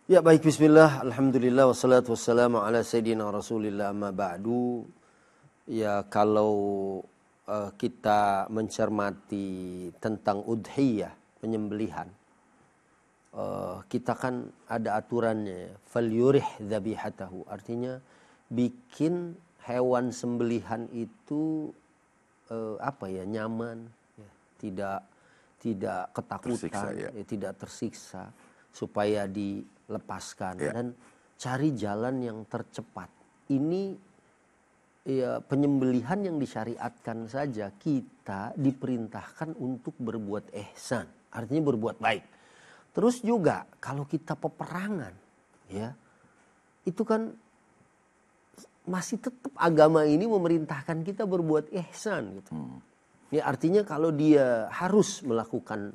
Ya baik, bismillah, alhamdulillah, wassalatu wassalamu ala sayyidina rasulillah, amma ba'du. Ya kalau kita mencermati tentang udhiyah, penyembelihan, kita kan ada aturannya, falyurih dzabihatahu, artinya bikin hewan sembelihan itu nyaman, ya, tidak ketakutan, tidak tersiksa, supaya dilepaskan dan cari jalan yang tercepat. Ini ya penyembelihan yang disyariatkan saja kita diperintahkan untuk berbuat ihsan, artinya berbuat baik. Terus juga kalau kita peperangan, ya itu kan masih tetap agama ini memerintahkan kita berbuat ihsan gitu. Ya artinya kalau dia harus melakukan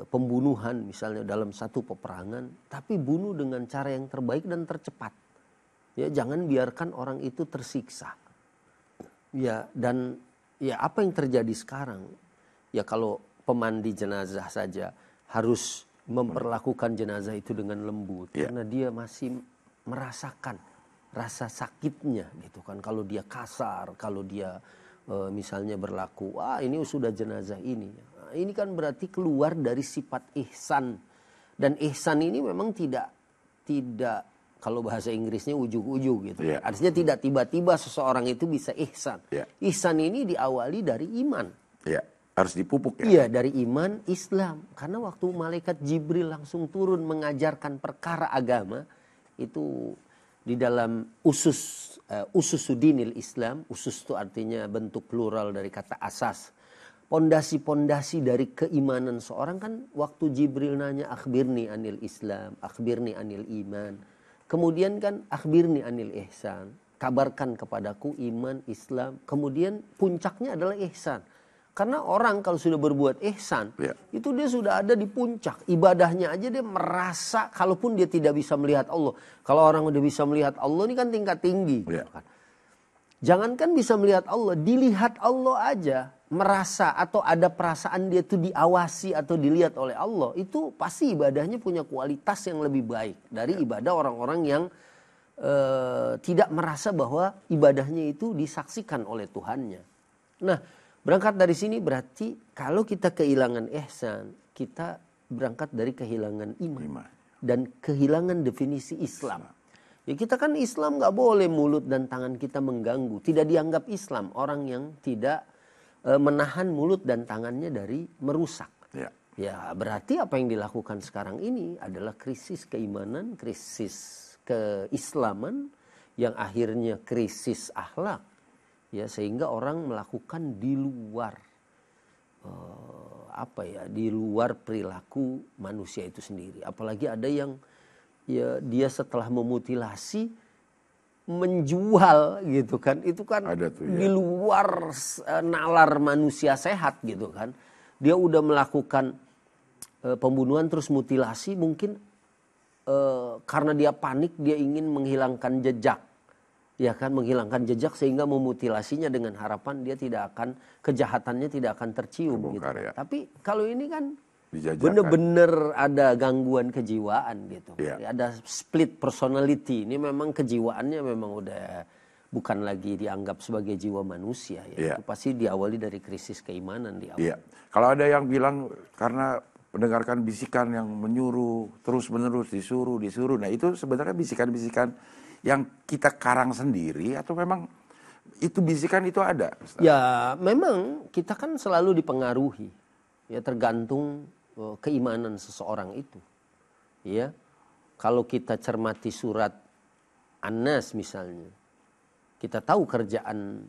pembunuhan misalnya dalam satu peperangan, tapi bunuh dengan cara yang terbaik dan tercepat. Ya jangan biarkan orang itu tersiksa. Ya dan ya apa yang terjadi sekarang? Ya kalau pemandi jenazah saja harus memperlakukan jenazah itu dengan lembut, karena dia masih merasakan rasa sakitnya gitu kan. Kalau dia kasar, kalau dia misalnya berlaku, ini sudah jenazah ini. Ini kan berarti keluar dari sifat ihsan. Dan ihsan ini memang tidak kalau bahasa Inggrisnya ujug-ujug gitu. Artinya tidak tiba-tiba seseorang itu bisa ihsan. Ihsan ini diawali dari iman. Harus dipupuk ya. Iya, dari iman Islam. Karena waktu malaikat Jibril langsung turun mengajarkan perkara agama, itu di dalam ususudinil Islam. Usus itu artinya bentuk plural dari kata asas. Pondasi-pondasi dari keimanan seorang kan waktu Jibril nanya akhbirni anil Islam, akhbirni anil iman. Kemudian kan akhbirni anil ihsan, kabarkan kepadaku iman, Islam. Kemudian puncaknya adalah ihsan. Karena orang kalau sudah berbuat ihsan, itu dia sudah ada di puncak. Ibadahnya aja dia merasa, kalaupun dia tidak bisa melihat Allah. Kalau orang udah bisa melihat Allah ini kan tingkat tinggi. Jangankan bisa melihat Allah, dilihat Allah aja, merasa atau ada perasaan dia itu diawasi atau dilihat oleh Allah, itu pasti ibadahnya punya kualitas yang lebih baik dari ibadah orang-orang yang tidak merasa bahwa ibadahnya itu disaksikan oleh Tuhannya. Nah, berangkat dari sini berarti kalau kita kehilangan ihsan, kita berangkat dari kehilangan iman dan kehilangan definisi Islam. Ya kita kan Islam nggak boleh mulut dan tangan kita mengganggu, tidak dianggap Islam orang yang tidak menahan mulut dan tangannya dari merusak. Ya berarti apa yang dilakukan sekarang ini adalah krisis keimanan, krisis keislaman yang akhirnya krisis akhlak. Ya sehingga orang melakukan di luar di luar perilaku manusia itu sendiri. Apalagi ada yang ya dia setelah memutilasi menjual gitu kan, itu kan di luar nalar manusia sehat gitu kan. Dia udah melakukan pembunuhan terus mutilasi, mungkin karena dia panik, dia ingin menghilangkan jejak, ya kan, menghilangkan jejak sehingga memutilasinya dengan harapan dia tidak akan, kejahatannya tidak akan tercium gitu kan. Tapi kalau ini kan bener-bener ada gangguan kejiwaan gitu. Ada split personality. Ini memang kejiwaannya memang udah bukan lagi dianggap sebagai jiwa manusia. Itu pasti diawali dari krisis keimanan di awal. Kalau ada yang bilang karena mendengarkan bisikan yang menyuruh terus-menerus disuruh. Nah itu sebenarnya bisikan-bisikan yang kita karang sendiri atau memang itu bisikan itu ada? Ustaz? Ya memang kita kan selalu dipengaruhi. Ya tergantung keimanan seseorang itu. Ya. Kalau kita cermati surat An-Nas misalnya, kita tahu kerjaan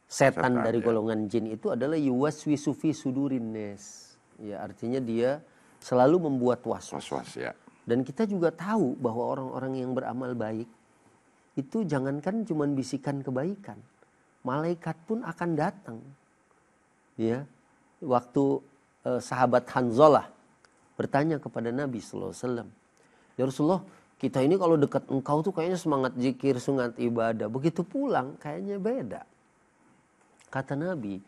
setan dari golongan jin itu adalah yuwaswisu fi sudurin nas. Ya, artinya dia selalu membuat waswas. Dan kita juga tahu bahwa orang-orang yang beramal baik itu jangankan cuma bisikan kebaikan, malaikat pun akan datang. Ya. Waktu sahabat Hanzalah bertanya kepada Nabi SAW, ya Rasulullah, kita ini kalau dekat engkau tuh kayaknya semangat zikir, semangat ibadah. Begitu pulang kayaknya beda. Kata Nabi,